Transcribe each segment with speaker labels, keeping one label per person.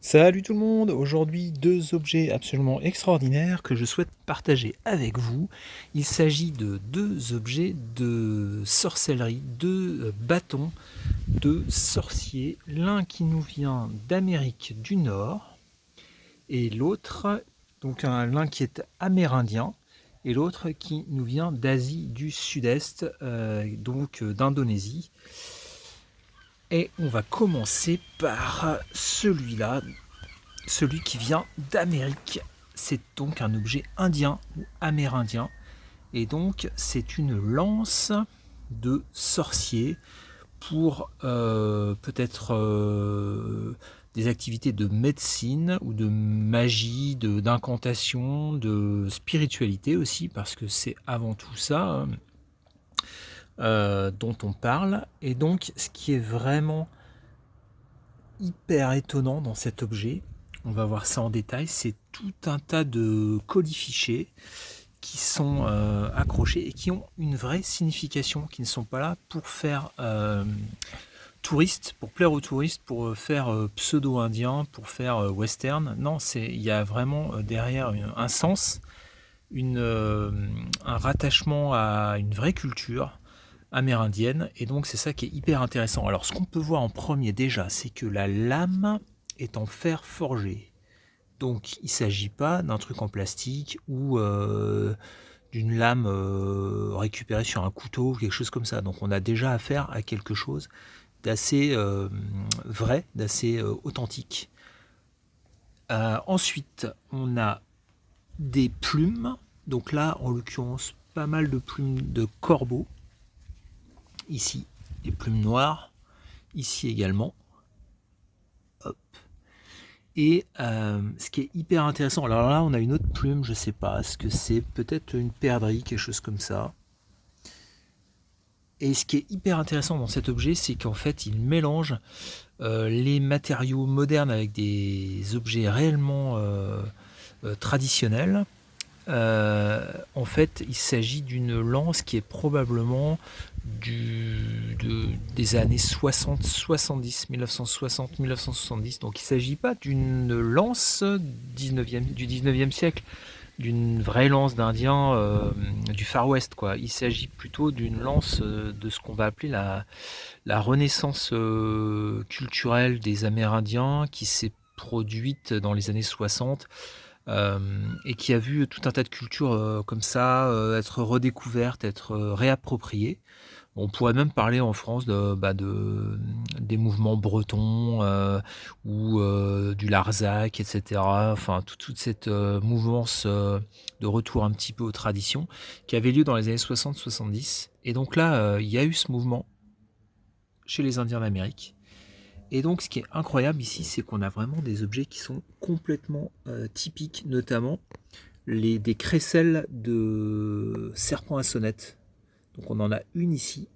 Speaker 1: Salut tout le monde! Aujourd'hui, deux objets absolument extraordinaires que je souhaite partager avec vous. Il s'agit de deux objets de sorcellerie, deux bâtons de sorciers. L'un qui nous vient d'Amérique du Nord et l'autre, donc l'un qui est amérindien et l'autre qui nous vient d'Asie du Sud-Est, donc d'Indonésie. Et on va commencer par celui-là. Celui qui vient d'Amérique, c'est donc un objet indien ou amérindien. Et donc c'est une lance de sorcier pour peut-être des activités de médecine ou de magie, d'incantation, de spiritualité aussi, parce que c'est avant tout ça dont on parle. Et donc ce qui est vraiment hyper étonnant dans cet objet, on va voir ça en détail, c'est tout un tas de colifichets qui sont accrochés et qui ont une vraie signification, qui ne sont pas là pour faire touriste, pour plaire aux touristes, pour faire pseudo-indien, pour faire western. Non, il y a vraiment derrière un sens, un rattachement à une vraie culture amérindienne, et donc c'est ça qui est hyper intéressant. Alors ce qu'on peut voir en premier déjà, c'est que la lame est en fer forgé. Donc il ne s'agit pas d'un truc en plastique ou d'une lame récupérée sur un couteau ou quelque chose comme ça. Donc on a déjà affaire à quelque chose d'assez vrai, d'assez authentique. Ensuite, on a des plumes. Donc là, en l'occurrence, pas mal de plumes de corbeau. Ici, des plumes noires. Ici également. Hop. Et ce qui est hyper intéressant, alors là on a une autre plume, je sais pas ce que c'est, peut-être une perdrix, quelque chose comme ça. Et ce qui est hyper intéressant dans cet objet, c'est qu'en fait il mélange les matériaux modernes avec des objets réellement traditionnels. En fait, il s'agit d'une lance qui est probablement des années 60, 70, 1960, 1970. Donc il ne s'agit pas d'une lance du 19e siècle, d'une vraie lance d'Indien du Far West, quoi. Il s'agit plutôt d'une lance de ce qu'on va appeler la renaissance culturelle des Amérindiens qui s'est produite dans les années 60 et qui a vu tout un tas de cultures comme ça être redécouvertes, être réappropriées. On pourrait même parler en France des mouvements bretons ou du Larzac, etc. Enfin, toute cette mouvance de retour un petit peu aux traditions qui avait lieu dans les années 60-70. Et donc là, il y a eu ce mouvement chez les Indiens d'Amérique. Et donc ce qui est incroyable ici, c'est qu'on a vraiment des objets qui sont complètement typiques, notamment des crécelles de serpents à sonnette. Donc on en a une ici.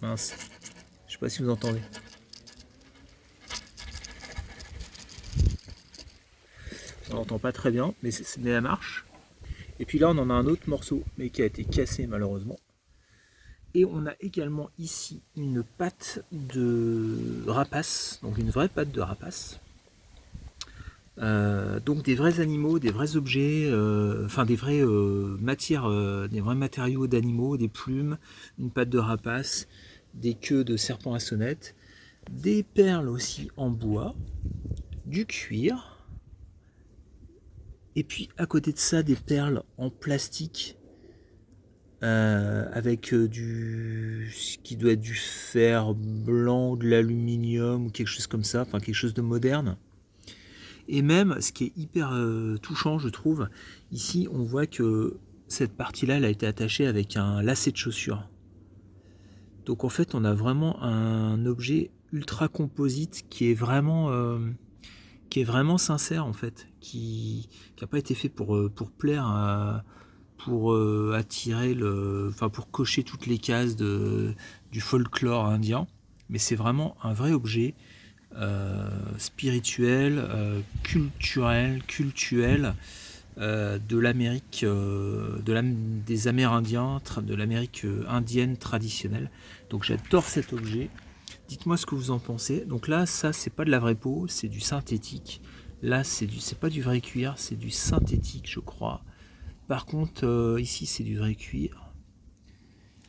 Speaker 1: Mince, je sais pas si vous entendez. On n'entend pas très bien, mais elle marche. Et puis là, on en a un autre morceau, mais qui a été cassé malheureusement. Et on a également ici une patte de rapace, donc une vraie patte de rapace. Donc des vrais animaux, des vrais objets, enfin des vraies matières, des vrais matériaux d'animaux, des plumes, une patte de rapace, des queues de serpents à sonnette, des perles aussi en bois, du cuir, et puis à côté de ça des perles en plastique avec ce qui doit être du fer blanc, de l'aluminium ou quelque chose comme ça, enfin quelque chose de moderne. Et même, ce qui est hyper touchant, je trouve, ici, on voit que cette partie-là, elle a été attachée avec un lacet de chaussure. Donc en fait, on a vraiment un objet ultra composite qui est vraiment sincère, en fait, qui n'a pas été fait pour plaire, pour attirer enfin pour cocher toutes les cases du folklore indien. Mais c'est vraiment un vrai objet spirituel, cultuel de l'Amérique, des Amérindiens, de l'Amérique indienne traditionnelle. Donc j'adore cet objet. Dites-moi ce que vous en pensez. Donc là, ça, c'est pas de la vraie peau, c'est du synthétique. Là, c'est pas du vrai cuir, c'est du synthétique, je crois. Par contre, ici, c'est du vrai cuir.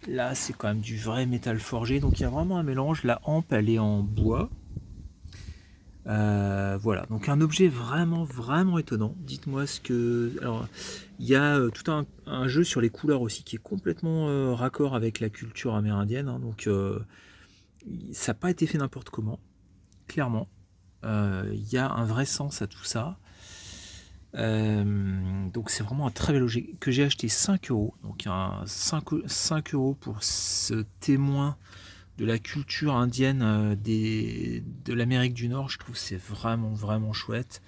Speaker 1: Là, c'est quand même du vrai métal forgé. Donc il y a vraiment un mélange. La hampe, elle est en bois. Voilà, donc un objet vraiment étonnant. Dites-moi ce que... Alors, il y a tout un jeu sur les couleurs aussi qui est complètement raccord avec la culture amérindienne. Hein, donc, ça n'a pas été fait n'importe comment, clairement. Il y a un vrai sens à tout ça. Donc c'est vraiment un très bel objet que j'ai acheté 5 euros. Donc 5 euros pour ce témoin de la culture indienne de l'Amérique du Nord. Je trouve que c'est vraiment chouette.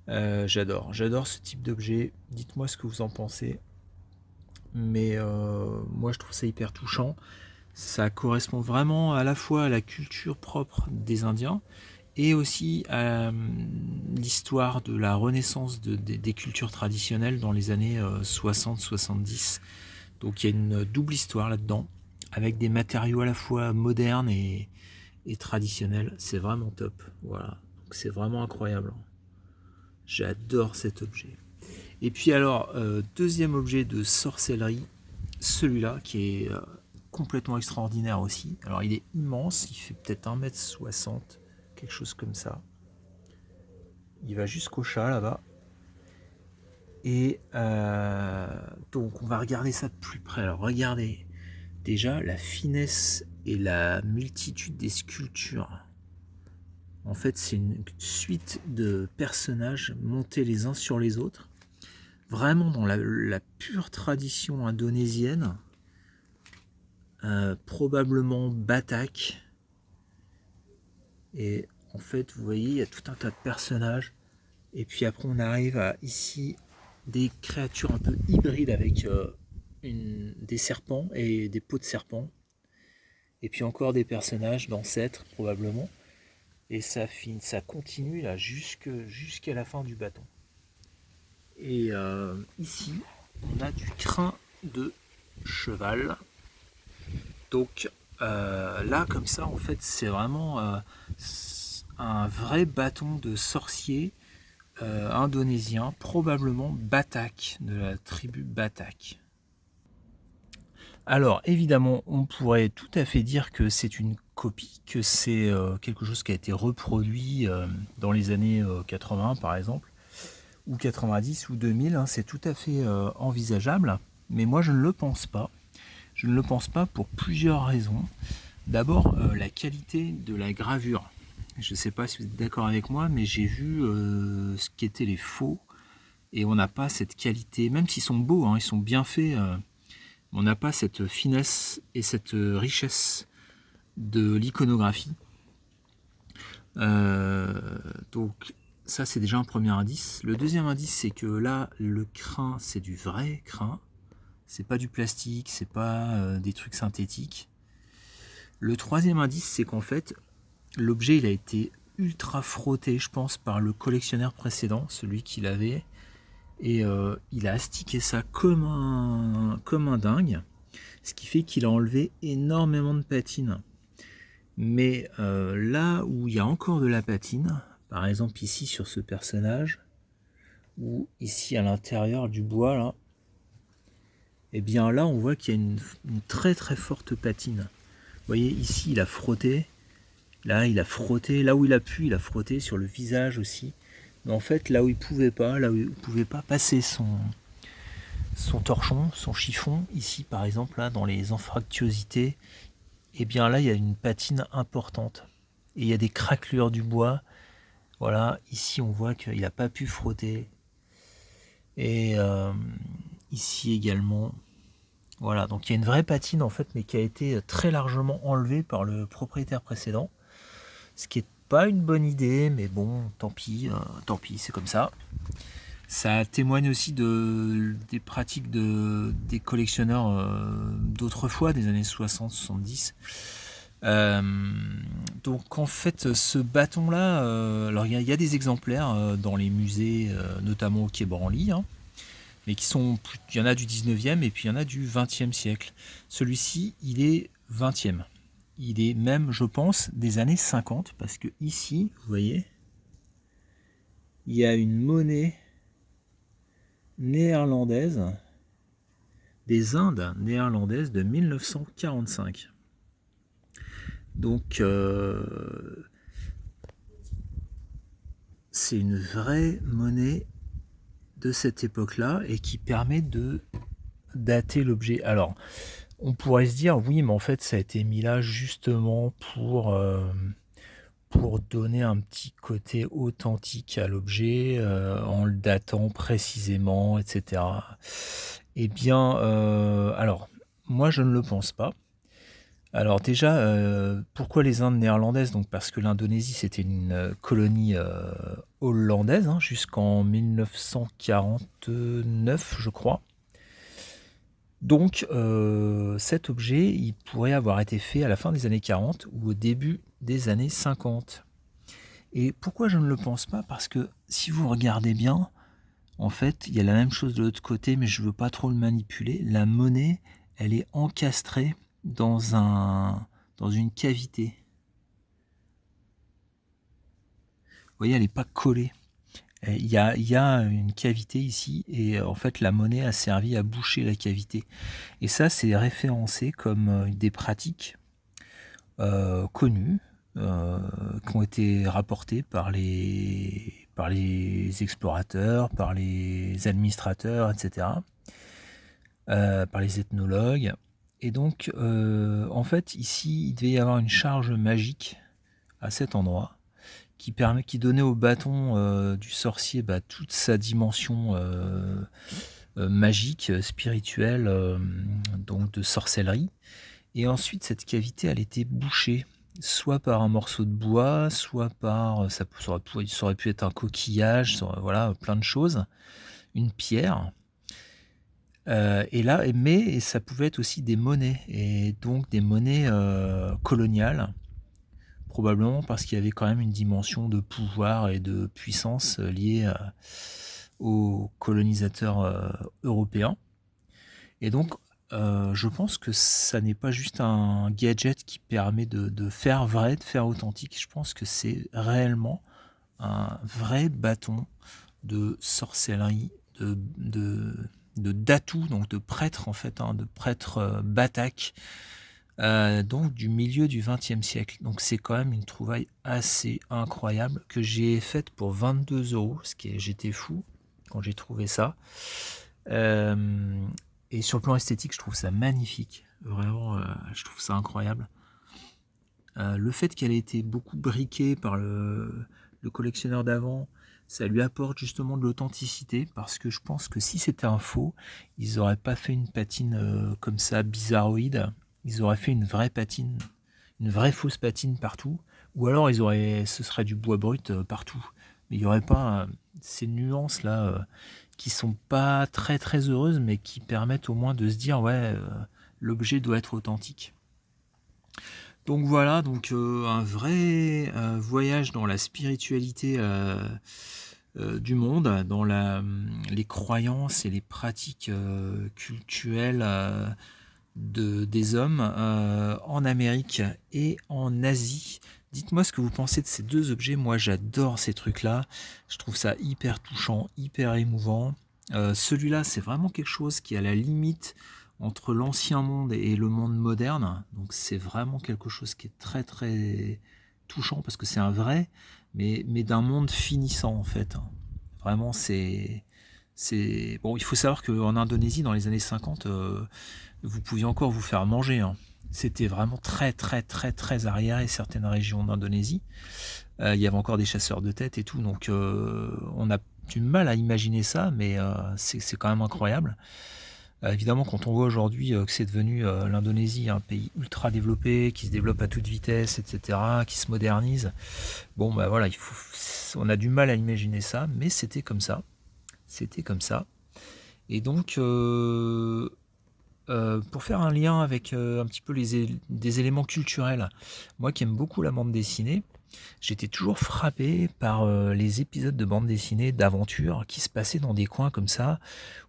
Speaker 1: J'adore ce type d'objet. Dites-moi ce que vous en pensez. Mais moi je trouve ça hyper touchant. Ça correspond vraiment à la fois à la culture propre des Indiens et aussi à l'histoire de la renaissance des cultures traditionnelles dans les années 60-70. Donc il y a une double histoire là-dedans, avec des matériaux à la fois modernes et traditionnels. C'est vraiment top. Voilà. Donc c'est vraiment incroyable. J'adore cet objet. Et puis alors, deuxième objet de sorcellerie, celui-là qui est complètement extraordinaire aussi. Alors il est immense, il fait peut-être 1m60, quelque chose comme ça. Il va jusqu'au chat là-bas. Et donc on va regarder ça de plus près. Alors regardez déjà la finesse et la multitude des sculptures. En fait c'est une suite de personnages montés les uns sur les autres. Vraiment dans la pure tradition indonésienne. Probablement Batak. Et en fait vous voyez il y a tout un tas de personnages. Et puis après on arrive à ici des créatures un peu hybrides avec des serpents et des peaux de serpents. Et puis encore des personnages d'ancêtres probablement. Et ça continue là jusqu'à la fin du bâton. Et ici on a du crin de cheval. Donc là comme ça en fait c'est vraiment un vrai bâton de sorcier indonésien, probablement Batak, de la tribu Batak. Alors évidemment, on pourrait tout à fait dire que c'est une copie, que c'est quelque chose qui a été reproduit dans les années 80 par exemple, ou 90 ou 2000, hein, c'est tout à fait envisageable, mais moi je ne le pense pas. Je ne le pense pas pour plusieurs raisons. D'abord, la qualité de la gravure. Je ne sais pas si vous êtes d'accord avec moi, mais j'ai vu ce qu'étaient les faux et on n'a pas cette qualité, même s'ils sont beaux, hein, ils sont bien faits, on n'a pas cette finesse et cette richesse de l'iconographie. Donc ça c'est déjà un premier indice. Le deuxième indice c'est que là le crin c'est du vrai crin, c'est pas du plastique, c'est pas des trucs synthétiques. Le troisième indice c'est qu'en fait l'objet il a été ultra frotté je pense par le collectionneur précédent, celui qui l'avait, et il a astiqué ça comme un dingue, ce qui fait qu'il a enlevé énormément de patine. Mais là où il y a encore de la patine, par exemple ici sur ce personnage, ou ici à l'intérieur du bois là, et bien là on voit qu'il y a une très forte patine. Vous voyez ici il a frotté, là il a frotté, là où il a pu il a frotté sur le visage aussi. Mais en fait là où il pouvait pas, passer son torchon, son chiffon, ici par exemple là dans les anfractuosités, et bien là il y a une patine importante. Et il y a des craquelures du bois. Voilà, ici on voit qu'il n'a pas pu frotter. Et ici également. Voilà, donc il y a une vraie patine en fait, mais qui a été très largement enlevée par le propriétaire précédent. Ce qui n'est pas une bonne idée, mais bon, tant pis, c'est comme ça. Ça témoigne aussi des pratiques des collectionneurs d'autrefois, des années 60-70. Donc en fait ce bâton là, alors il y a des exemplaires dans les musées, notamment au Quai Branly, hein, mais il y en a du 19e et puis il y en a du 20e siècle. Celui-ci il est 20e. il est même, je pense, des années 50, parce que ici, vous voyez, il y a une monnaie néerlandaise, des Indes néerlandaises de 1945. Donc, c'est une vraie monnaie de cette époque-là et qui permet de dater l'objet. Alors, on pourrait se dire, oui, mais en fait, ça a été mis là justement pour donner un petit côté authentique à l'objet, en le datant précisément, etc. Eh bien, alors, moi, je ne le pense pas. Alors déjà, pourquoi les Indes néerlandaises? Donc parce que l'Indonésie, c'était une colonie hollandaise, hein, jusqu'en 1949, je crois. Donc cet objet, il pourrait avoir été fait à la fin des années 40 ou au début des années 50. Et pourquoi je ne le pense pas? Parce que si vous regardez bien, en fait, il y a la même chose de l'autre côté, mais je ne veux pas trop le manipuler. La monnaie, elle est encastrée dans une cavité. Vous voyez, elle n'est pas collée. Il y a une cavité ici, et en fait, la monnaie a servi à boucher la cavité. Et ça, c'est référencé comme des pratiques connues, qui ont été rapportées par les explorateurs, par les administrateurs, etc., par les ethnologues. Et donc, en fait, ici, il devait y avoir une charge magique à cet endroit qui donnait au bâton du sorcier toute sa dimension magique, spirituelle, donc de sorcellerie. Et ensuite, cette cavité, elle était bouchée, soit par un morceau de bois, soit par, ça aurait pu être un coquillage, voilà, plein de choses, une pierre. Et là, mais ça pouvait être aussi des monnaies, et donc des monnaies coloniales, probablement parce qu'il y avait quand même une dimension de pouvoir et de puissance liée aux colonisateurs européens. Et donc, je pense que ça n'est pas juste un gadget qui permet de faire vrai, de faire authentique. Je pense que c'est réellement un vrai bâton de sorcellerie, de datou, donc de prêtre en fait, hein, de prêtre batak, donc du milieu du XXe siècle. Donc c'est quand même une trouvaille assez incroyable que j'ai faite pour 22 €, j'étais fou quand j'ai trouvé ça. Et sur le plan esthétique, je trouve ça magnifique. Vraiment, je trouve ça incroyable. Le fait qu'elle ait été beaucoup briquée par le collectionneur d'avant, ça lui apporte justement de l'authenticité, parce que je pense que si c'était un faux, ils n'auraient pas fait une patine comme ça, bizarroïde. Ils auraient fait une vraie patine, une vraie fausse patine partout, ou alors ce serait du bois brut partout. Mais il n'y aurait pas ces nuances-là qui sont pas très très heureuses, mais qui permettent au moins de se dire, ouais, l'objet doit être authentique. Donc voilà, donc un vrai voyage dans la spiritualité du monde, dans les croyances et les pratiques cultuelles des hommes en Amérique et en Asie. Dites-moi ce que vous pensez de ces deux objets. Moi, j'adore ces trucs-là. Je trouve ça hyper touchant, hyper émouvant. Celui-là, c'est vraiment quelque chose qui est à la limite entre l'ancien monde et le monde moderne. Donc, c'est vraiment quelque chose qui est très, très touchant, parce que c'est un vrai, mais d'un monde finissant, en fait. Vraiment, Bon, il faut savoir qu'en Indonésie, dans les années 50, vous pouviez encore vous faire manger, hein. C'était vraiment très très très très arriéré, certaines régions d'Indonésie. Il y avait encore des chasseurs de tête et tout, donc on a du mal à imaginer ça, mais c'est quand même incroyable. Évidemment, quand on voit aujourd'hui que c'est devenu l'Indonésie, un pays ultra développé, qui se développe à toute vitesse, etc., qui se modernise, bon bah voilà, on a du mal à imaginer ça, mais c'était comme ça. C'était comme ça. Et donc, pour faire un lien avec un petit peu des éléments culturels, moi qui aime beaucoup la bande dessinée, j'étais toujours frappé par les épisodes de bande dessinée d'aventure qui se passaient dans des coins comme ça,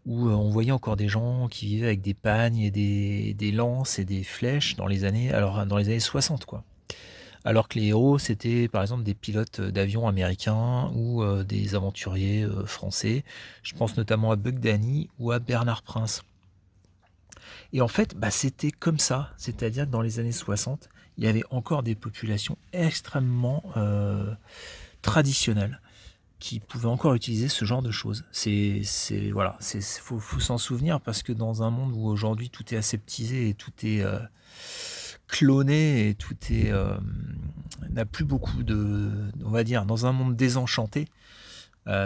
Speaker 1: où on voyait encore des gens qui vivaient avec des pagnes et des lances et des flèches dans les années 60, quoi. Alors que les héros, c'était par exemple des pilotes d'avions américains ou des aventuriers français. Je pense notamment à Buck Danny ou à Bernard Prince. Et en fait, bah, c'était comme ça. C'est-à-dire que dans les années 60, il y avait encore des populations extrêmement traditionnelles qui pouvaient encore utiliser ce genre de choses. Voilà, faut s'en souvenir parce que dans un monde où aujourd'hui tout est aseptisé et tout est cloné et tout est n'a plus beaucoup on va dire, dans un monde désenchanté,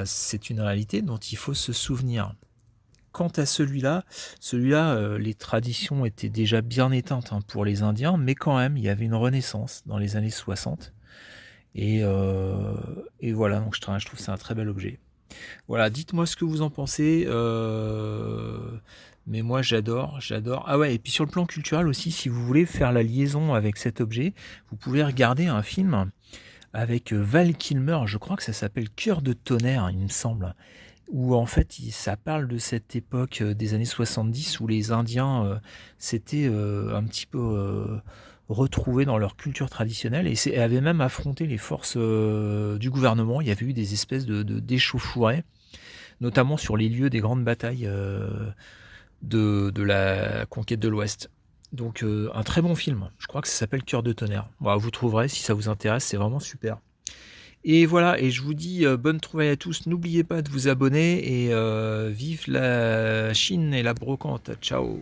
Speaker 1: c'est une réalité dont il faut se souvenir. Quant à celui-là, les traditions étaient déjà bien éteintes pour les Indiens, mais quand même, il y avait une renaissance dans les années 60. Et voilà, donc je trouve que c'est un très bel objet. Voilà, dites-moi ce que vous en pensez. Mais moi, j'adore. Ah ouais, et puis sur le plan culturel aussi, si vous voulez faire la liaison avec cet objet, vous pouvez regarder un film avec Val Kilmer. Je crois que ça s'appelle Cœur de tonnerre, il me semble. Où en fait, ça parle de cette époque des années 70 où les Indiens s'étaient un petit peu retrouvés dans leur culture traditionnelle et avaient même affronté les forces du gouvernement. Il y avait eu des espèces d'échauffourées, notamment sur les lieux des grandes batailles de la conquête de l'Ouest. Donc un très bon film, je crois que ça s'appelle Cœur de tonnerre. Voilà, vous trouverez si ça vous intéresse, c'est vraiment super. Et voilà, et je vous dis bonne trouvaille à tous, n'oubliez pas de vous abonner et vive la Chine et la brocante, ciao.